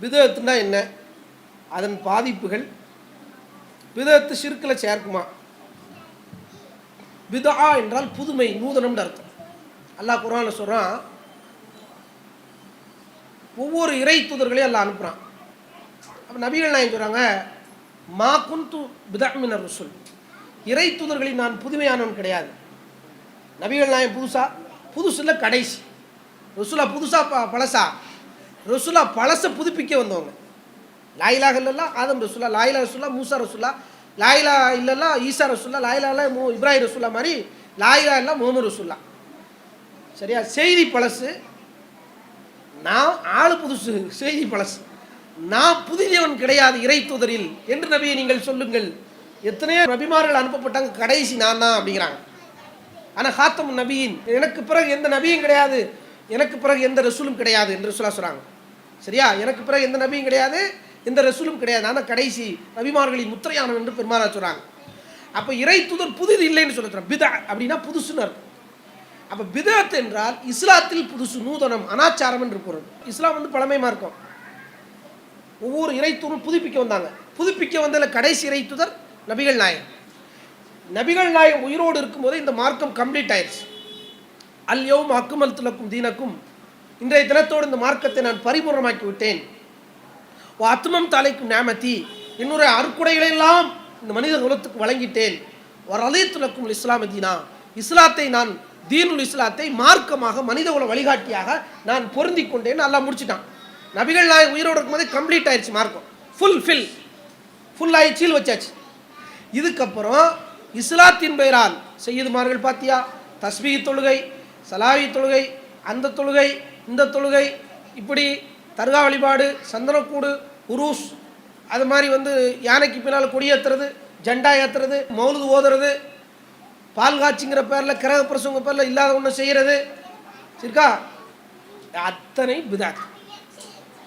பிதஅத்துனா என்ன, அதன் பாதிப்புகள், பிதஅத்து ஷிர்கில் சேர்க்குமா? பிதஆ என்றால் புதுமை, நூதனம்னு அர்த்தம். அல்லாஹ் குர்ஆன்ல சொல்றான், ஒவ்வொரு இறை தூதர்களையும் அல்லாஹ் அனுப்புறான். அப்போ நபிகள் நாயகம் சொல்றாங்க, மா குந்து பிதஅ மினர் ருசுல், இறை தூதர்களில் நான் புதுமையானவன் கிடையாது. நபிகள் நாயகம் புதுசு இல்லை, கடைசி. ரசூலா புதுசா பழசா? ரசூலா பழசை புதுப்பிக்க வந்தவங்க. லாயிலாக இல்லல்லா ஆதம் ரசூலா, லாயிலா ரசூலா மூசா ரசூலா, லாயிலா இல்லல்லா ஈசா ரசூலா, லாயிலா இல்ல இப்ராஹிம் ரசூலா மாதிரி லாயிலா இல்ல முகமது ரசூல்லா. சரியா? செய்தி பழசு, நான் ஆளு புதுசு, செய்தி பழசு. நான் புதியவன் கிடையாது இறை தூதரில் என்று நபியை நீங்கள் சொல்லுங்கள். எத்தனையோ நபிமார்கள் அனுப்பப்பட்டாங்க, கடைசி நான் தான் அப்படிங்கிறாங்க. ஆனால் ஹாத்தமுன் நபியின், எனக்கு பிறகு எந்த நபியும் கிடையாது, எனக்கு பிறகு எந்த ரசூலும் கிடையாது என்று ரசூலா சொல்கிறாங்க. சரியா? எனக்கு பிறகு எந்த நபியும் கிடையாது, எந்த ரசூலும் கிடையாது, ஆனால் கடைசி நபிமார்களின் முத்திரையானவன் என்று பெருமானார் சொல்கிறாங்க. அப்போ இறை தூதர் புதிது இல்லைன்னு சொல்லுறோம். பிதா அப்படின்னா புதுசுன்னு அர்த்தம். அப்போ பிதஅத் என்றால் இஸ்லாத்தில் புதுசு, நூதனம், அனாச்சாரம் என்று பொருள். இஸ்லாம் வந்து பழமை மார்க்கம். ஒவ்வொரு இறை தூதரும் புதுப்பிக்க வந்தாங்க. புதுப்பிக்க வந்ததில் கடைசி இறை தூதர் நபிகள் நாயகம். நபிகள் நாயகம் உயிரோடு இருக்கும்போது இந்த மார்க்கம் கம்ப்ளீட் ஆயிடுச்சு. அல் யௌம அக்மல்து லக்கும் தீனக்கும், இன்றைய தினத்தோடு இந்த மார்க்கத்தை நான் பரிபூர்ணமாக்கி விட்டேன். வ அத்மம்து அலைக்கும் நிஅமதி, என்னுடைய அருக்குடைகளெல்லாம் இந்த மனித குலத்துக்கு வழங்கிட்டேன். வ ரலீது லக்கும் இஸ்லாம தீனா, இஸ்லாத்தை நான் தீனுல் இஸ்லாத்தை மார்க்கமாக மனிதகுல வழிகாட்டியாக நான் பொருந்தி கொண்டேன்னு அல்லாஹ் முடிச்சிட்டான். நபிகள் நாயகம் உயிரோடு இருக்கும்போதே கம்ப்ளீட் ஆயிடுச்சு மார்க்கம். ஃபுல் ஆயிடுச்சில் வச்சாச்சு. இதுக்கப்புறம் இஸ்லாத்தின் பெயரால் செய்யுதுமார்கள் பார்த்தியா, தஸ்பீஹ் தொழுகை, சலாவி தொழுகை, அந்த தொழுகை, இந்த தொழுகை, இப்படி தர்கா வழிபாடு, சந்தனக்கூடு, உருஸ், அது மாதிரி வந்து யானைக்கு பின்னால் கொடியேற்றுறது, ஜெண்டா ஏற்றுறது, மௌலுது ஓதுறது, பால் காட்சிங்கிற பேரில், கிரக பிரசங்க பேரில் இல்லாத ஒன்று செய்கிறது சரிக்கா, அத்தனை பிதஅத்.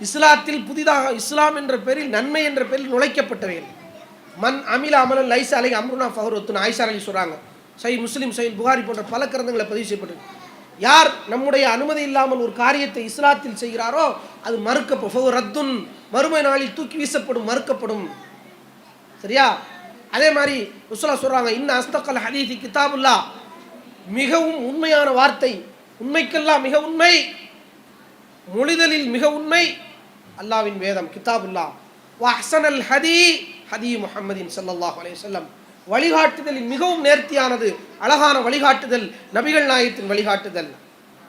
இஸ்லாத்தில் புதிதாக இஸ்லாம் என்ற பேரில், நன்மை என்ற பேரில் நுழைக்கப்பட்டவைகள். மன் அமில அமலன் லைஸ் அலை அம்ருனா ஃபஹருத்துன்னு ஆயிஷா அலி சொல்கிறாங்க. சஹீஹ் முஸ்லிம், சஹீஹ் புகாரி போன்ற பல கிரந்தங்களை பதிவு செய்யப்பட்டிருக்கு. யார் நம்முடைய அனுமதி இல்லாமல் ஒரு காரியத்தை இஸ்லாத்தில் செய்கிறாரோ அது மறுக்கப்படும், ரத்துன், மறுமை நாளில் தூக்கி வீசப்படும், மறுக்கப்படும். சரியா? அதே மாதிரி ரசூலுல்லாஹ் சொல்றாங்க, இன்ன அஸ்தகல் ஹதீஸி கிதாபுல்லாஹ், மிகவும் உண்மையான வார்த்தை, உண்மைக்கெல்லாம் மிக உண்மை, மொழிதலில் மிக உண்மை அல்லாஹ்வின் வேதம் கிதாபுல்லாஹ். வ அஹ்ஸனல் ஹதீ ஹதீ முஹம்மதின் ஸல்லல்லாஹு அலைஹி வஸல்லம், வழிகாட்டுதலில் மிகவும் நேர்த்தியானது, அழகான வழிகாட்டுதல் நபிகள் நாயகத்தின் வழிகாட்டுதல்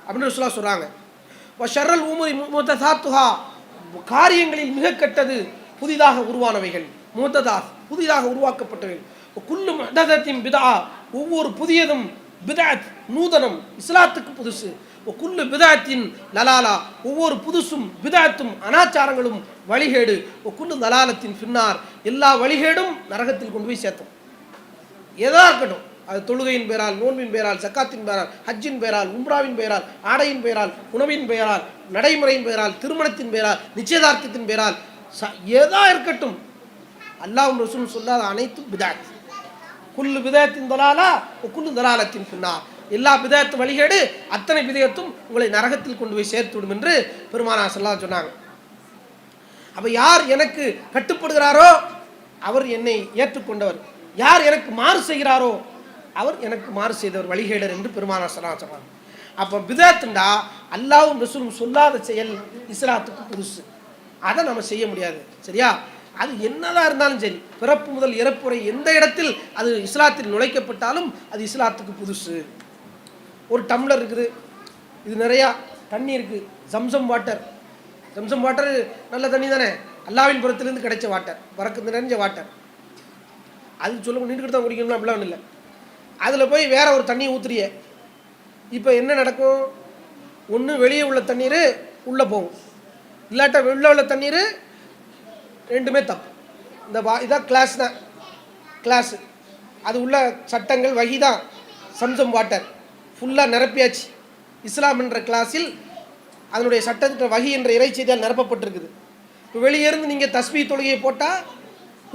அப்படின்னு ரசூலுல்லாஹ் சொல்றாங்க. வ ஷர்ரல் உமூரி முஹ்தஸாத்துஹா, காரியங்களில் மிக கெட்டது புதிதாக உருவானவைகள், முஹ்தஸாத் புதிதாக உருவாக்கப்பட்டவைகள். குல்லு முஹ்தஸத்தின் பிதஆ, ஒவ்வொரு புதியதும் பிதஅத், நூதனம், இஸ்லாத்துக்கு புதுசு. குல்லு பிதஅத்தின் லலாலா, ஒவ்வொரு புதுசும் பிதஅத்தும் அனாச்சாரங்களும் வழிகேடு. குல்லு லலாலத்தின் ஃபின்னார், எல்லா வழிகேடும் நரகத்தில் கொண்டு போய் சேர்த்தோம். எதா இருக்கட்டும், அது தொழுகையின் பேரால், நோன்பின் பேரால், சக்காத்தின் பேரால், ஹஜ்ஜின் பேரால், உம்ராவின் பேரால், ஆடையின் பேரால், உணவின் பேரால், நடைமுறையின் பேரால், திருமணத்தின் பேரால், நிச்சயதார்த்தத்தின் பேரால், எதா இருக்கட்டும், அல்லாஹ்வும் ரசூலும் சொல்லாத அனைத்தும் பிதஅத். குல்லு பிதஅத்தின் தலாலா குல்லு தலாலத்தின் ஃபின்னார், எல்லா பிதஅத்து வழிகேடு, அத்தனை பிதஅத்தும் உங்களை நரகத்தில் கொண்டு போய் சேர்த்து விடும் என்று பெருமானார் ஸல்லல்லாஹு அலைஹி வஸல்லம் சொன்னாங்க. அப்போ யார் எனக்கு கட்டுப்படுகிறாரோ அவர் என்னை ஏற்றுக்கொண்டவர், யார் எனக்கு மாறு செய்கிறாரோ அவர் எனக்கு மாறு செய்தவர், வழிகேடர் என்று பெருமானார் ஸல்லல்லாஹு அலைஹி வஸல்லம். அப்போ பிதஅத்துண்டா அல்லாஹ்வும் ரசூலும் சொல்லாத செயல், இஸ்லாத்துக்கு புதுசு, அதை நம்ம செய்ய முடியாது. சரியா? அது என்னதான் இருந்தாலும் சரி, பிறப்பு முதல் இறப்பு வரை எந்த இடத்தில் அது இஸ்லாத்தில் நுழைக்கப்பட்டாலும் அது இஸ்லாத்துக்கு புதுசு. ஒரு டம்ளர் இருக்குது, இது நிறையா தண்ணி இருக்குது, ஜம்சம் வாட்டர். ஜம்சம் வாட்டர் நல்ல தண்ணி தானே, அல்லாஹ்வின் புறத்திலிருந்து கிடைச்ச வாட்டர், வரக்கு நிறைஞ்ச வாட்டர். அது சொல்ல நின்றுக்கிட்டு தான் குடிக்கணும்னா அப்படிலாம் ஒன்றும் இல்லை. அதில் போய் வேற ஒரு தண்ணியை ஊற்றுறிய, இப்போ என்ன நடக்கும்? ஒன்று வெளியே உள்ள தண்ணீர் உள்ளே போகும், இல்லாட்டா வெளில உள்ள தண்ணீர், ரெண்டுமே தப்பு. இந்த இதான் கிளாஸ் தான், கிளாஸு அது உள்ள சட்டங்கள் வகி தான். சம்சம் வாட்டர் ஃபுல்லாக நிரப்பியாச்சு. இஸ்லாம் என்ற கிளாஸில் அதனுடைய சட்டத்திட்ட வகி என்ற இறை செய்தியால் நிரப்பப்பட்டிருக்குது. இப்போ வெளியே இருந்து நீங்கள் தஸ்பீஹ் தொழுகையை போட்டால்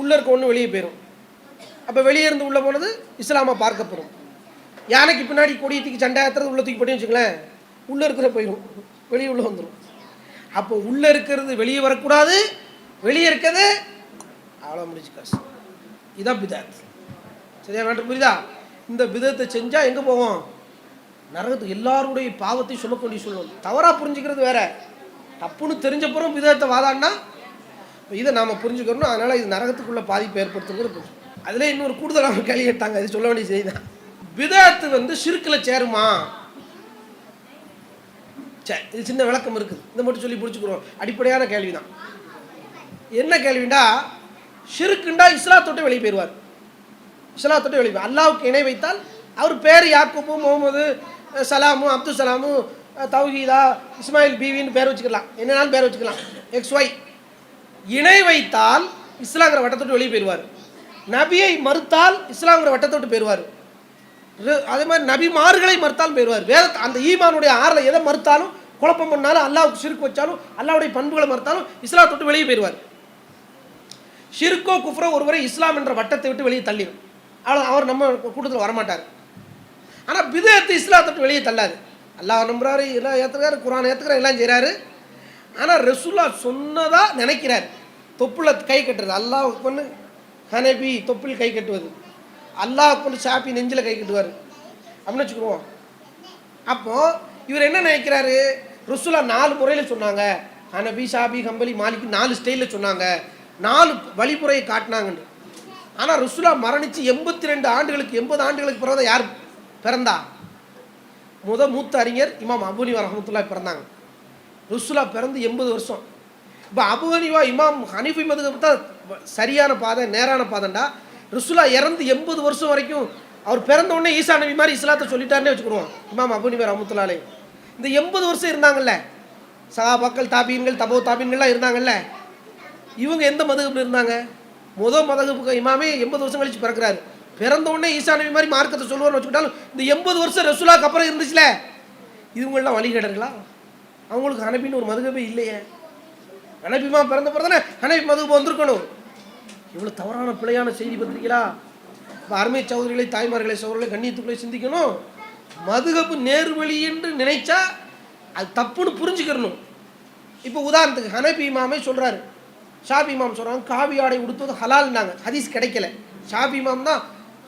உள்ளே இருக்க ஒன்று வெளியே போயிடும். அப்போ வெளியே இருந்து உள்ளே போனது இஸ்லாமாக பார்க்கப்படும். யானைக்கு பின்னாடி கொடியை தூக்கி சண்டை ஏற்றுறது உள்ள தூக்கி போட்டு வச்சுங்களேன், உள்ளே இருக்கிற போயிடும், வெளியே உள்ளே வந்துடும். அப்போ உள்ளே இருக்கிறது வெளியே வரக்கூடாது, வெளியே இருக்கிறது அவ்வளோ முடிச்சு காசு. இதான் பிதாத். சரியா வேண்டாம், புரியுதா? இந்த பிதத்தை செஞ்சால் எங்கே போவோம்? நரகத்துக்கு. எல்லாருடைய பாவத்தையும் சுமக்க வேண்டிய சொல்லணும். தவறாக புரிஞ்சுக்கிறது வேற, தப்புன்னு தெரிஞ்சப்புறம் பிதத்தை வாதாடினா இதை நாம் புரிஞ்சுக்கணும். அதனால் இது நரகத்துக்குள்ள பாதிப்பு ஏற்படுத்துங்கிறது. அதில் இன்னொரு கூடுதலாக கேள்வி கேட்டாங்க, அது சொல்ல வேண்டிய செய்தி தான். பிதத்து ஷிர்கில் சேருமா? சரி, இது சின்ன விளக்கம் இருக்குது, இதை மட்டும் சொல்லி பிடிச்சிக்கிறோம். அடிப்படையான கேள்வி தான். என்ன கேள்விண்டா, ஷிர்க்குண்டா இஸ்லாத்தொட்டு வெளியே போயிடுவார். இஸ்லாத்தொட்டு வெளியே போய் அல்லாவுக்கு இணை வைத்தால் அவர் பேர் யாக்கூபு, முகமது, சலாமு, அப்துல் சலாமு, தௌஹீதா, இஸ்மாயில் பீவின்னு பேர் வச்சுக்கலாம், என்னன்னாலும் பேர் வச்சுக்கலாம், XY. இணை வைத்தால் இஸ்லாங்கிற வட்டத்தொட்டு வெளியே போயிடுவார். நபியை மறுத்தால் இஸ்லாங்கிற வட்டத்தொட்டு போயிடுவார். அதே மாதிரி நபிமார்களை மறுத்தாலும் போயிடுவார். வேத அந்த ஈமானுடைய ஆறில் எதை மறுத்தாலும், குழப்பம் பண்ணாலும், அல்லாவுக்கு ஷிர்க் வச்சாலும், அல்லாவுடைய பண்புகளை மறுத்தாலும் இஸ்லாத்தொட்டு வெளியே போயிடுவார். ஷிர்கோ குஃப்ரோ ஒருவரை இஸ்லாம் என்ற வட்டத்தை விட்டு வெளியே தள்ளிடும். அவர் நம்ம கூட்டத்தில் வரமாட்டார். ஆனால் பிதத்து இஸ்லாத்தொட்டு வெளியே தள்ளாது. அல்லாஹ் நம்புறாரு, எல்லாம் ஏற்றுக்கிறாரு, குரான் ஏற்றுக்கிறார், எல்லாம் செய்கிறாரு. ஆனால் ரசூல்லா சொன்னதா நினைக்கிறார். தொப்புல கை கட்டுறது, அல்லாஹ் கொண்டு ஹனபி தொப்பில் கை கட்டுவது, அல்லாஹ் கொண்டு ஷாப்பி நெஞ்சில் கை கட்டுவார் அப்படின்னு வச்சுக்குவோம். அப்போது இவர் என்ன நினைக்கிறாரு, ரசூல்லா 4 முறையில் சொன்னாங்க, ஹனபி, ஷாபி, ஹம்பலி, மாலிக்கு 4 ஸ்டைலில் சொன்னாங்க, 4 வழிமுறையை காட்டினாங்கன்னு. ஆனால் ரசூல்லா மரணித்து 82 ஆண்டுகளுக்கு 80 ஆண்டுகளுக்கு பிறகு யார் பிறந்தா? மூத்த அறிஞர் இமாம் அபு ஹனீஃபா ரஹ்மத்துல்லாஹி பிறந்தாங்க. ரசூல்லா பிறந்து 80 வருஷம். இப்போ அபு ஹனீஃபா இமாம் ஹனீஃபி மதுஹப் தான் சரியான பாதை, நேரான பாதைண்டா. ரசூல்லா இறந்து 80 வருஷம் வரைக்கும் அவர் பிறந்த உடனே ஈசா நபி மாதிரி இஸ்லாத்தை சொல்லிட்டாருன்னே வச்சுக்கிடுவோம். இமாம் அபு ஹனீஃபா ரஹ்மத்துல்லாஹி அலைஹி இந்த 80 வருஷம் இருந்தாங்கல்ல, சஹாபாக்கள், தாபீன்கள், தபோ தாபீன்கள்லாம் இருந்தாங்கல்ல, இவங்க எந்த மதுஹப்ல இருந்தாங்க? மதுஹபுக்கு இமாமே 80 வருஷம் கழிச்சு பிறக்கிறாரு. பிறந்த உடனே ஈசா நபி மாதிரி மார்க்கத்தை சொல்லுவார்னு வச்சுக்கிட்டாலும் இந்த 80 வருஷம் ரசூலுல்லாஹ்க்கு அப்புறம் இருந்துச்சுல, இவங்கெல்லாம் வழிகேடர்களா? அவங்களுக்கு ஹனபின்னு ஒரு மதுஹபே இல்லையே. ஹனபிமா பிறந்த பிறகு தானே ஹனபி மதுஹப் வந்திருக்கணும். இவ்வளோ தவறான பிழையான செய்தி பத்திரிகளா? இப்போ அருமை சகோதரிகளை, தாய்மார்களை, சகோதரர்களை கண்ணியத்துக்குள்ளே சிந்திக்கணும். மதுஹப் நேர்வழி என்று நினைச்சா அது தப்புன்னு புரிஞ்சுக்கிறணும். இப்போ உதாரணத்துக்கு ஹனபி இமாமே சொல்கிறாரு, ஷாபி இமாம் சொல்கிறாங்க காவி ஆடை உடுத்துவது ஹலால்னாங்க, ஹதீஸ் கிடைக்கல. ஷாபி இமாம் தான்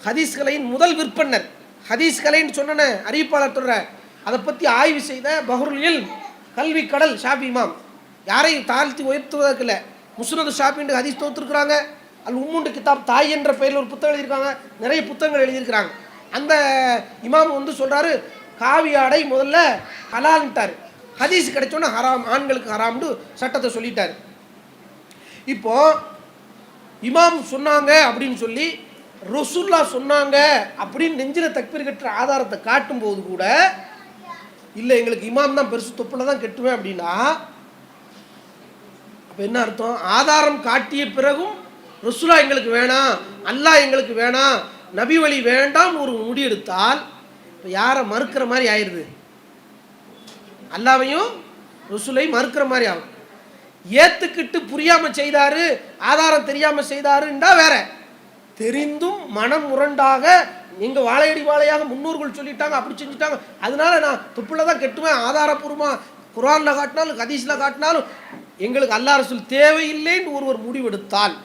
ஹதீஸ் கலையின் முதல் விற்பனர். ஹதீஸ் கலைன்னு சொன்ன அறிவிப்பாளர் சொல்கிற அதை பற்றி ஆய்வு செய்த பஹ்ருல் இல்ம் கல்வி கடல் ஷாபி இமாம். யாரையும் தாழ்த்தி உயர்த்துவதற்கு இல்லை. முஸ்னது ஷாபின்னு ஹதீஸ் தோற்றுருக்குறாங்க. அல் உம்முண்டு கிதாப் தாய் என்ற பெயரில் ஒரு புத்தகம் எழுதியிருக்காங்க, நிறைய புத்தகங்கள் எழுதியிருக்கிறாங்க. அந்த இமாம் சொல்கிறாரு காவி ஆடை முதல்ல ஹலால்ன்ட்டார், ஹதீஸ் கிடைச்சோன்னா ஹராம், ஆண்களுக்கு ஹராம்னு சட்டத்தை சொல்லிட்டார். இப்போ இமாம் சொன்னாங்க அப்படின்னு சொல்லி ரசூலுல்லா சொன்னாங்க அப்படின்னு நெஞ்சில் தக்பீர் கட்டுற ஆதாரத்தை காட்டும்போது கூட இல்லை எங்களுக்கு இமாம் தான் பெருசு, தொப்புல தான் கட்டுவேன் அப்படின்னா அப்போ என்ன அர்த்தம்? ஆதாரம் காட்டிய பிறகும் ரசூலுல்லா எங்களுக்கு வேணாம், அல்லாஹ் எங்களுக்கு வேணாம், நபி வழி வேண்டாம் ஒரு முடிவெடுத்தால் இப்போ யாரை மறுக்கிற மாதிரி ஆயிடுது? அல்லாவையும் ரசூலையும் மறுக்கிற மாதிரி ஆகும். ஏற்றுக்கிட்டு புரியாமல் செய்தாரு, ஆதாரம் தெரியாமல் செய்தாருன்றா வேற. தெரிந்தும் மனம் முரண்டாக எங்கள் வாழையடி வாழையாக முன்னோர்கள் சொல்லிட்டாங்க, அப்படி செஞ்சுட்டாங்க, அதனால நான் துப்புல தான் கெட்டுவேன், ஆதாரப்பூர்வமாக குர்ஆனில் காட்டினாலும் ஹதீஸில் காட்டினாலும் எங்களுக்கு அல்லாஹ் ரசூல் தேவையில்லைன்னு ஒருவர் முடிவெடுத்தால்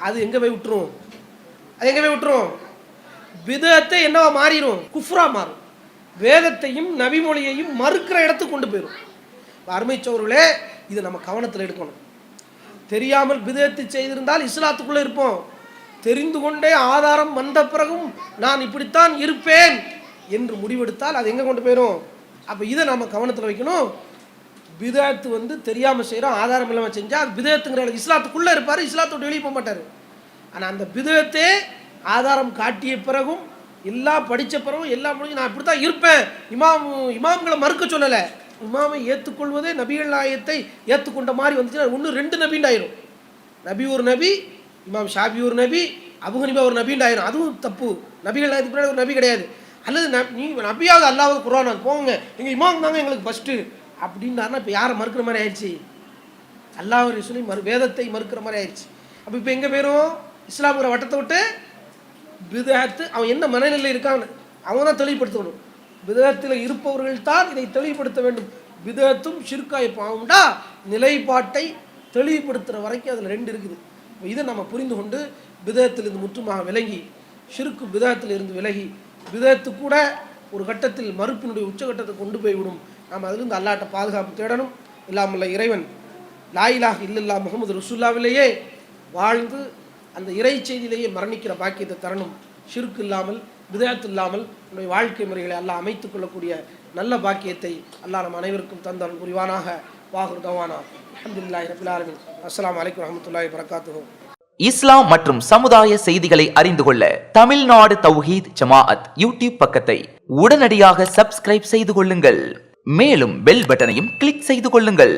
அது எங்கே போய் விட்டுரும்? அது எங்கே போய் விட்டுரும்? பிதத்தை என்னவா மாறிடும்? குஃப்ரா மாறும். வேதத்தையும் நபிமொழியையும் மறுக்கிற இடத்துக்கு கொண்டு போயிடும். அருமைச்சவர்களே, இதை நம்ம கவனத்தில் எடுக்கணும். தெரியாமல் பிதத்தை செய்திருந்தால் இஸ்லாத்துக்குள்ளே இருப்போம். தெரிந்து கொண்டே ஆதாரம் வந்த பிறகும் நான் இப்படித்தான் இருப்பேன் என்று முடிவெடுத்தால் அது எங்கே கொண்டு போயிடும்? அப்போ இதை நம்ம கவனத்தில் வைக்கணும். பிதத்து தெரியாமல் செய்கிறோம், ஆதாரம் இல்லாமல் செஞ்சால் அது பிதத்துங்கிற இஸ்லாத்துக்குள்ளே இருப்பார், இஸ்லாத்தோடு வெளியே போக மாட்டார். ஆனால் அந்த பிதத்தே ஆதாரம் காட்டிய பிறகும் எல்லாம் படித்த பிறகும் எல்லாம் முடிஞ்சு நான் இப்படி தான் இருப்பேன், இமாம்களை மறுக்க சொல்லலை, இமாமை ஏற்றுக்கொள்வதே நபிகள் நாயகத்தை ஏற்றுக்கொண்ட மாதிரி வந்துச்சுன்னா ஒன்று 2 நபின்னு ஆயிரும். நபி ஒரு நபி, இமாம் ஷாபி ஒரு நபி, அபு ஹனீஃபா ஒரு நபின்னு ஆயிரும். அதுவும் தப்பு. நபிகள் நாயகத்துக்கு பின்னாடி ஒரு நபி கிடையாது. அல்லது நீ நபியாவது அல்லாஹ்வுக்கு குர்ஆன் போங்க, எங்கள் இமாம் தாங்க எங்களுக்கு ஃபஸ்ட்டு அப்படின்னாருன்னா இப்போ யாரை மறுக்கிற மாதிரி ஆயிடுச்சு? அல்லாஹ் ரசூலை வேதத்தை மறுக்கிற மாதிரி ஆயிடுச்சு. அப்போ இப்போ எங்கே போயிடும்? இஸ்லாமுங்கிற வட்டத்தை விட்டு பிதஅத்து அவன் என்ன மனநிலை இருக்கான்னு அவன் தான் தெளிவுபடுத்தணும். பிதஅத்தில் இருப்பவர்கள் தான் இதை தெளிவுபடுத்த வேண்டும். பிதத்தும் ஷிர்காய் பாவம்டா நிலைப்பாட்டை தெளிவுபடுத்துகிற வரைக்கும் அதில் ரெண்டு இருக்குது. இதை நம்ம புரிந்து கொண்டு பிதத்திலிருந்து முற்றுமாக விலகி ஷிர்கு பிதத்திலிருந்து விலகி பிதத்து கூட ஒரு கட்டத்தில் மறுப்பினுடைய உச்சகட்டத்தை கொண்டு போய்விடும். நாம் அதிலிருந்து அல்லாட்ட பாதுகாப்பு தேடணும். இல்லாமல்ல இறைவன் லா இலாஹ இல்லல்லாஹ் முஹம்மது ரசூலுல்லாஹ்விலேயே வாழ்ந்து அந்த இறை செய்தியிலேயே மரணிக்கிற பாக்கியத்தை தரணும். ஷிர்க் இல்லாமல் பிதஅத் இல்லாமல் நம்முடைய வாழ்க்கை முறைகளை அல்லாஹ் அமைத்துக் கொள்ளக்கூடிய நல்ல பாக்கியத்தை அல்லாஹ் நம் அனைவருக்கும் தந்தருள் புரிவானாக. வாஹிரு தவானா அல்ஹம்துலில்லாஹி ரப்பில் ஆலமீன். அஸ்ஸலாமு அலைக்கும் வரஹ்மத்துல்லாஹி வபரகாத்துஹு. இஸ்லாம் மற்றும் சமுதாய செய்திகளை அறிந்து கொள்ள தமிழ்நாடு தௌஹீத் ஜமாஅத் யூடியூப் பக்கத்தை உடனடியாக சப்ஸ்கிரைப் செய்து கொள்ளுங்கள். மேலும் பெல் பட்டனையும் கிளிக் செய்து கொள்ளுங்கள்.